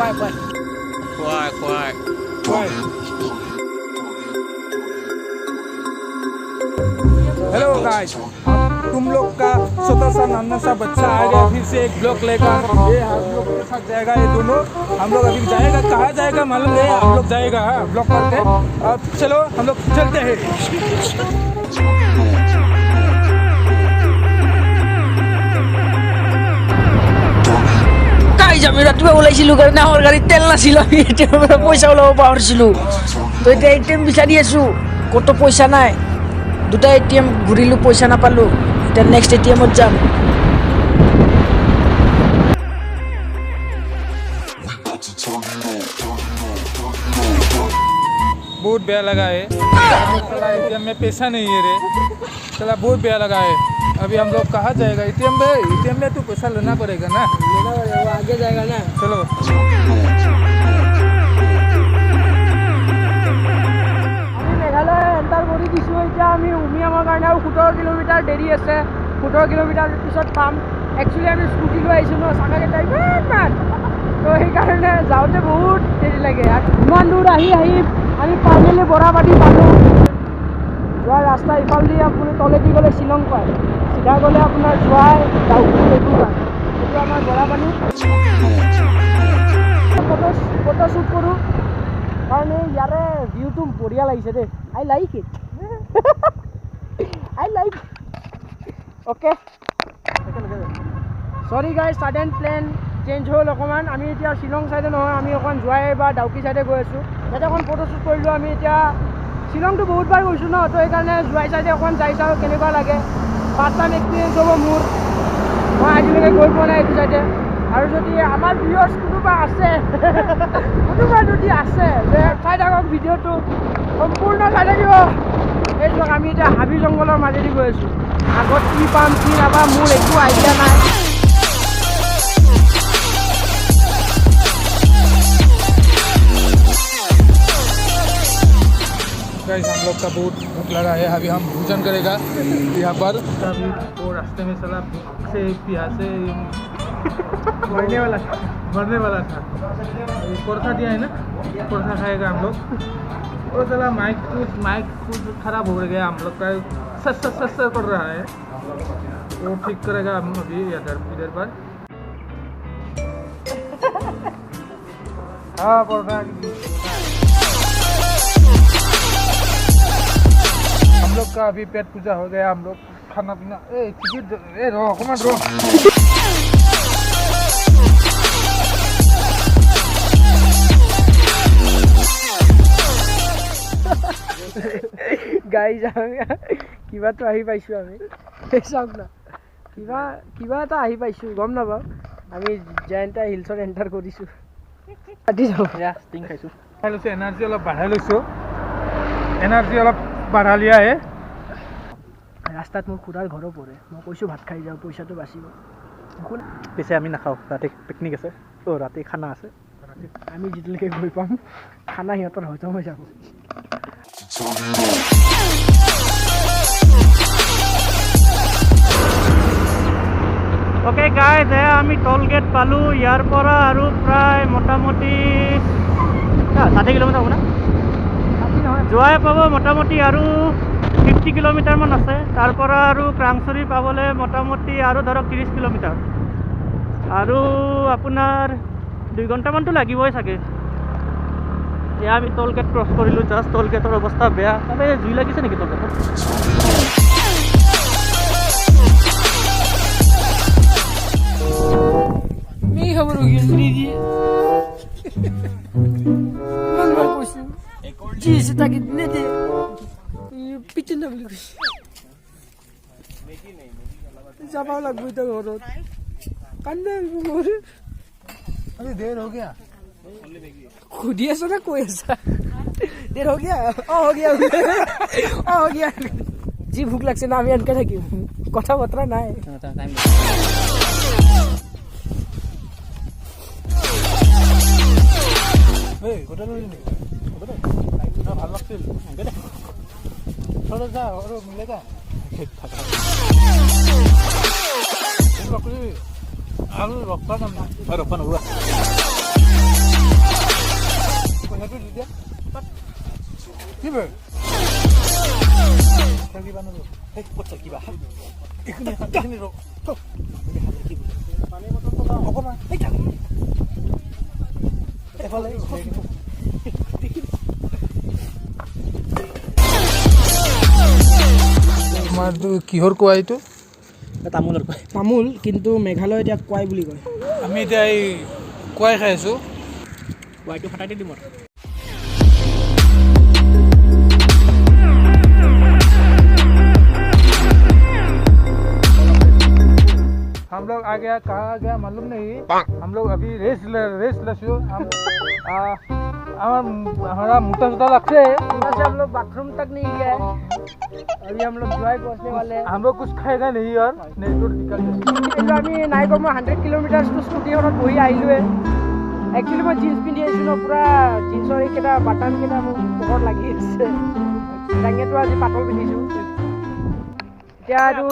Hello guys, तुम लोग का छोटा सा नन्हा सा बच्चा आ गया फिर से एक ब्लॉक लेकर। ये हम लोग के साथ जाएगा, ये दोनों हम लोग अभी जाएगा। कहाँ जाएगा मालूम है? हम लोग जाएगा ब्लॉक करके। अब चलो हम लोग चलते हैं। আমি ৰাতিপুৱা ওলাইছিলোঁ কাৰণে আমাৰ গাড়ীত তেল নাছিল, আমি এটিএমৰ পৰা পইচা ওলাব পাহৰিছিলোঁ। তো এতিয়া এটিএম বিচাৰি আছোঁ, ক'তো পইচা নাই। দুটা এটিএম ঘূৰিলোঁ, পইচা নাপালোঁ। এতিয়া নেক্সট এটিএমত যাম। बहुत बेया लगा है, एटीएम में पैसा नहीं है रे। चला बहुत बेया लगा है। अभी हम लोग कहाँ जाएगा? एटीएम में तो पैसा लेना पड़ेगा ना, लेना पड़ेगा, वो आगे जाएगा ना। चलो আমি মেঘালয় এণ্টাৰ কৰি দিছোঁ। এতিয়া আমি উমিয়ামৰ কাৰণে আৰু 17 কিলোমিটাৰ দেৰি আছে। 17 কিলোমিটাৰ পিছত পাম। একচুৱেলি আমি স্কুটি লৈ আহিছোঁ ন, চাকাকেইটা ইমান, তো সেইকাৰণে যাওঁতে বহুত দেৰি লাগে। ইমান দূৰ আহি আমি ফাইনেলি বৰাপানী পালোঁ। যোৱা ৰাস্তা ইফালেদি আপুনি তলেদি গ'লে শ্বিলং পায়, চিধা গ'লে আপোনাৰ যোৱাই ডাউকি এইটো পায়। এইটো আমাৰ বৰাপানী। ফটো শ্বুট কৰোঁ কাৰণে ইয়াৰে ভিউটো বঢ়িয়া লাগিছে দেই। আই লাইক ইট। অ'কে, চৰি গাইজ, ছাডেন প্লেন চেঞ্জ হ'ল অকণমান। আমি এতিয়া শ্বিলং ছাইডে নহয়, আমি অকণমান যোৱাই বা ডাউকি ছাইডে গৈ আছোঁ। ইয়াতে অকণ ফটো শ্বুট কৰিলোঁ। আমি এতিয়া শ্বিলংটো বহুতবাৰ গৈছোঁ ন, তো সেইকাৰণে যোৱাই ছাইডে অকণমান যাই চাওঁ কেনেকুৱা লাগে। ফাৰ্ষ্ট টাইম এক্সপিৰিয়েঞ্চ হ'ব মোৰ। মই আজিলৈকে গৈ পোৱা নাই এইটো ছাইডে। আৰু যদি আমাৰ ভিউৱাৰ্ছ কোনোবা যদি আছে যে চাই থাকক ভিডিঅ'টো, সম্পূৰ্ণ চাই থাকিব। এই চাওক, আমি এতিয়া হাবি জংঘলৰ মাজেদি গৈ আছোঁ। আগত কি পাম কি নাপাম মোৰ একো আইডিয়া নাই। गाइस, हम लोग का बहुत भूख लगा है। अभी हम भोजन करेगा यहाँ पर। अभी वो रास्ते में चला, भूख से प्यासे मरने वाला था। अभी परोठा दिया है ना, परोठा खाएगा हम लोग। और चला माइक कुछ खराब हो गया हम लोग का, सस कर रहा है, वो ठीक करेगा हम अभी इधर पर। हाँ, परोठा हम लोग का अभी पेट पूजा हो गया। हम लोग खाना पीना रो গাইজ, কিবাটো আহি পাইছোঁ আমি। চাওক না, কিবা এটা আহি পাইছোঁ, গম নাপাওঁ। আমি জায়েণ্টা হিলছত এণ্টাৰ কৰিছোঁ। পাতি যাওঁ, ষ্টিং খাইছোঁ। খাই লৈছোঁ, এনাৰ্জি অলপ বাঢ়াই লৈছোঁ। बढ़ा लिया है। ৰাস্তাত মোৰ খুৰাৰ ঘৰো পৰে। মই কৈছোঁ ভাত খাই যাওঁ, পইচাটো বাচিব। পিছে আমি নাখাওঁ, ৰাতি পিকনিক আছে, ৰাতি খানা আছে। আমি যেতিয়ালৈকে গৈ পাম খানা সিহঁতৰ হজম হৈ যাব। অ'কে গাইজ, আমি টল গেট পালোঁ। ইয়াৰ পৰা আৰু প্ৰায় মোটামুটি 60 কিলোমিটাৰ হ'ব না? যোৱাই পাব মোটামুটি আৰু 50 কিলোমিটাৰমান আছে। তাৰ পৰা আৰু ক্ৰাংচুৰী পাবলৈ মোটামুটি আৰু ধৰক 30 কিলোমিটাৰ, আৰু আপোনাৰ 2 ঘণ্টামানটো লাগিবই চাগে। এয়া আমি টল গেট ক্ৰছ কৰিলোঁ। জাষ্ট টল গেটৰ অৱস্থা বেয়া। তাতে জুই লাগিছে নেকি টল গেটত? যাব লাগব এতিয়া ঘৰত। अरे देर हो गया, खुदी आছো ना কৈ আছা? देर हो गया? हो गया। जी भूख লাগছে না, আমি এনকে থাকিম, কথা বতৰা নাই। ভাল লাগছিল। মিলেগা আৰু ৰখা নাম Kenapa dia? Kiba? Kiba na lo. Pocah kiba. Ini lo. Tuh. Apa mah? কিহৰ কোৱা এইটো? তামোলৰ কয়। তামোল, কিন্তু মেঘালয়ত ইয়াক কোৱাই বুলি কয়। আমি এতিয়া এই কোৱাই খাই আছোঁ। কোৱাইটো ফটাই দিম আৰু। हम लोग आ गया, कहाँ आ गया मालूम नहीं। हम लोग अभी रेस लस्यो। हमारा मोटा सोटा लगते है। यहाँ से हम लोग बाथरूम तक नहीं गए, अभी हम लोग जॉय पहुँचने वाले हैं। हम लोग कुछ खाएगा नहीं और नहीं तो निकल কিন্তু আমি নাই কম 100 কিলোমিটাৰটো স্কুটিখনত বহি আহিলোৱে। একচুৱেলি মই জিন্স পিন্ধি আহিছোঁ ন, পুৰা জিন্সৰ এইকেইটা বাটামকেইটা মোক পকৰত লাগি আছে। জাঙিয়াটো আজি পাতল পিন্ধিছোঁ। এতিয়া আৰু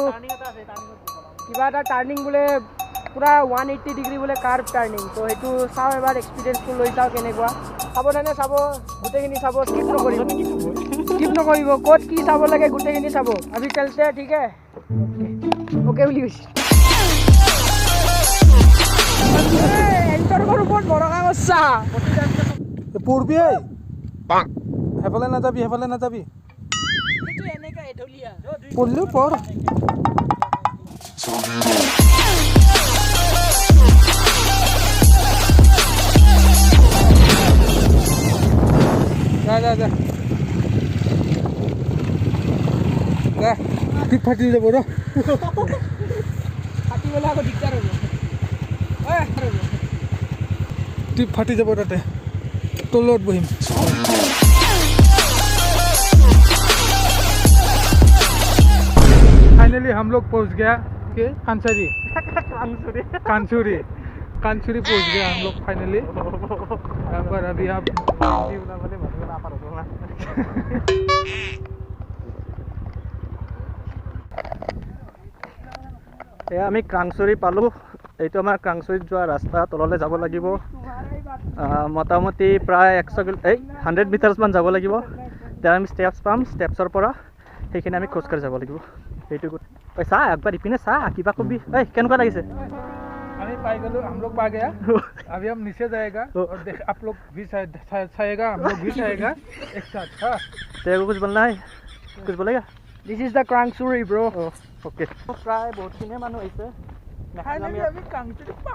কিবা এটা টাৰ্ণিং বোলে পুৰা 180 ডিগ্ৰী বোলে কাৰ্ভ টাৰ্ণিং, তো সেইটো চাওঁ এবাৰ এক্সপিৰিয়েঞ্চটো লৈ চাওঁ কেনেকুৱা। সাৱধানে চাব, গোটেইখিনি চাব, স্কিপ নকৰিব। ক'ত কি চাব লাগে গোটেইখিনি চাব। আমি চলতে ঠিক আছে, অ'কে বুলি কৈছে। এণ্টৰ ওপৰত ভৰসা কৰছা। পঢ়বি সেইফালে নাযাবি সেইটো এনেকা এঢলীয়া পঢ়লেও পঢ়। যা ঠিক ফাটি যাব ৰ। ফাটিবলৈ আকৌ দিগদাৰ হ'ব। টিপ ফাটি যাব তাতে, তলত বহিম। फाइनली हम लोग पहुंच गया के कांसुरी पहुंच गया हम लोग फाइनली। यहाँ पर अभी आप এয়া আমি ক্ৰাংচুৰি পালোঁ। এইটো আমাৰ ক্ৰাংচুৰিত যোৱা ৰাস্তা, তললৈ যাব লাগিব মোটামুটি প্ৰায় 100 মিটাৰছমান যাব লাগিব। তেতিয়া আমি ষ্টেপছ পাম, ষ্টেপছৰ পৰা সেইখিনি আমি খোজকাঢ়ি যাব লাগিব। সেইটো চা একবাৰ ইপিনে চা, কিবা কবি। কেনেকুৱা লাগিছে? हम लोग पा गया। अभी हम नीचे जाएगा और देख आप लोग भी छाएगा, हम लोग भी छाएगा एक साथ। हाँ तेरे को कुछ बोलना है? कुछ बोलेगा? This is the Krangsuri, bro. Okay. প্ৰায় বহুতখিনিয়ে মানুহ আহিছে।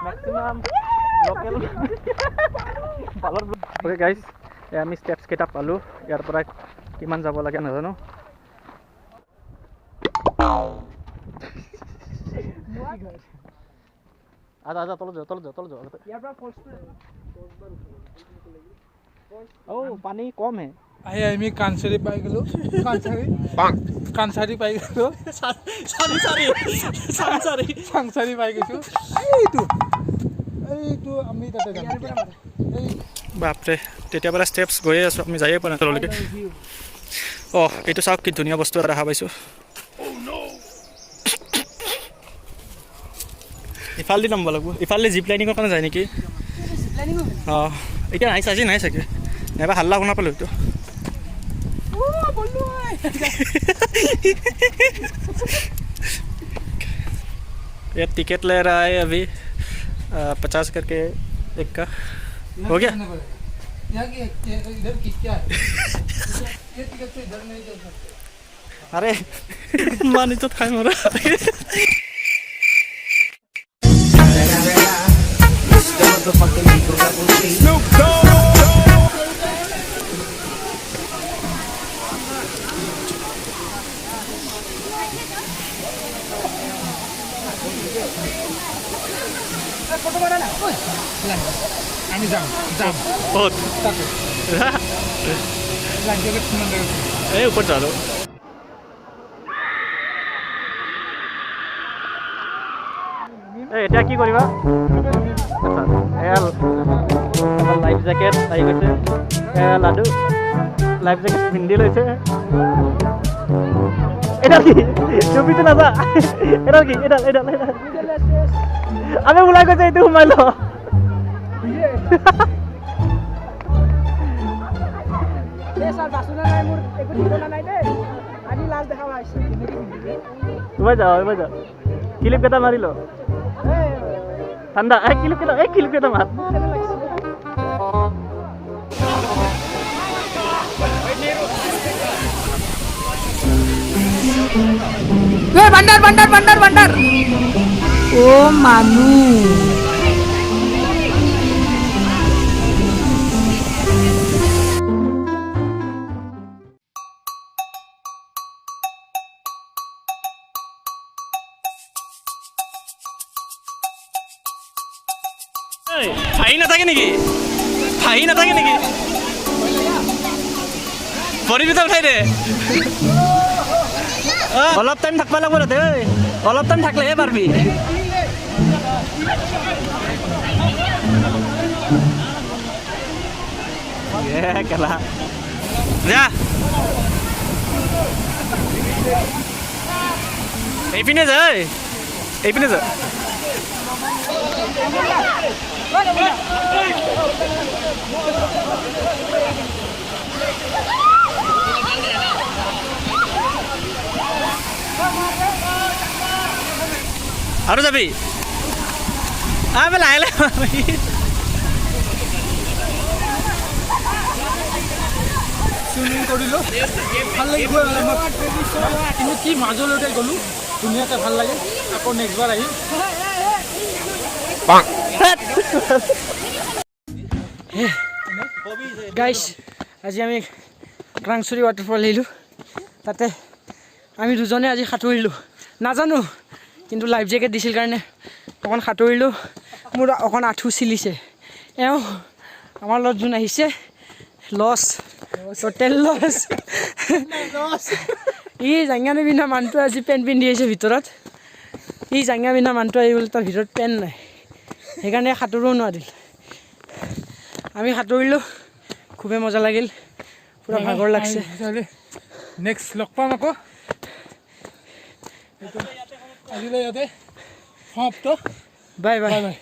মেক্সিমাম লোকেল অ'কে গাইজ, আমি ষ্টেপছ কেইটা পালোঁ। ইয়াৰ পৰা কিমান যাব লাগে নাজানো। আদা তলত যাওঁ। পানী কম হে। আমি কানচাৰী পাই গ'লো। কানচাৰী পাই গ'লো। চাংচাৰী পাই গৈছোঁ। এইটো আমি তাতে যাম। বাপৰে, তেতিয়াৰ পৰা ষ্টেপছ গৈয়ে আছোঁ, আমি যায়ে পোৱা নাই তললৈকে। এইটো চাওক কি ধুনীয়া বস্তু এটা দেখা পাইছোঁ। ইফালেদি নামিব লাগিব। ইফালে জিপ লাইনিঙৰ কাৰণে যায় নেকি? এতিয়া আজি নাই চাগে, নাইবা হাল্লা শুনা পালোঁ এইটো। ये टिकट ले रहा है अभी 50 करके एक का। हो गया? इधर क्या है? ये टिकट तो इधर नहीं चल सकते। अरे मानी तो था मेरा। আমি যাম बहुत ऊपर चलो। এতিয়া কি কৰিবা? লাইফ জেকেট আহি গৈছে। লাডু লাইফ জেকেট পিন্ধি লৈছে। এডাল কি টুপিটো নাযা? এডাল কি? এডাল আমি ওলাই গৈছে, এইটো সোমাই ল। দে ছাৰ বাচনা নাই মোৰ একো ঠিকনা নাই দেই আজি লাজ দেখা পাইছে ওবাই যাও ক্লিপ কেইটা মাৰি ল ঠাণ্ডা ক্লিপ কেইটা মাৰ ভাণ্ডাৰ অ মানুহ ফাহি নাথাকে নেকি ভৰি দুটা উঠাই দে অলপ টাইম থাকবা লাগব দে অলপ টাইম থাকলেহে পাৰবি কেলা যা এইপিনে যা আৰু যাবি লাহে চুইমিং কৰিলোঁ ভাল লাগি গৈ কিন্তু কি মাজলৈকে গ'লোঁ ধুনীয়াকৈ ভাল লাগে আকৌ নেক্সটবাৰ আহিম গাইছ আজি আমি ক্ৰাংচুৰী ৱাটাৰফল আহিলোঁ তাতে আমি দুজনে আজি সাঁতুৰিলোঁ নাজানো কিন্তু লাইফ জেকেট দিছিল কাৰণে অকণ সাঁতুৰিলোঁ মোৰ অকণ আঁঠু চিলিছে এওঁ আমাৰ লগত যোন আহিছে লছ টোটেল লছ ই জাঙিয়া নিপিন্ধা মানুহটো আজি পেণ্ট পিন্ধি আহিছে ভিতৰত ই জাঙিয়া পিন্ধা মানুহটো আহি বোলে তাৰ ভিতৰত পেণ্ট নাই সেইকাৰণে সাঁতুৰিব নোৱাৰিল আমি সাঁতুৰিলোঁ খুবেই মজা লাগিল পুৰা ভাগৰ লাগছে নেক্সট লগ পাম আকৌ আজিলৈ ইয়াতে সমাপ্ত বাই বাই বাই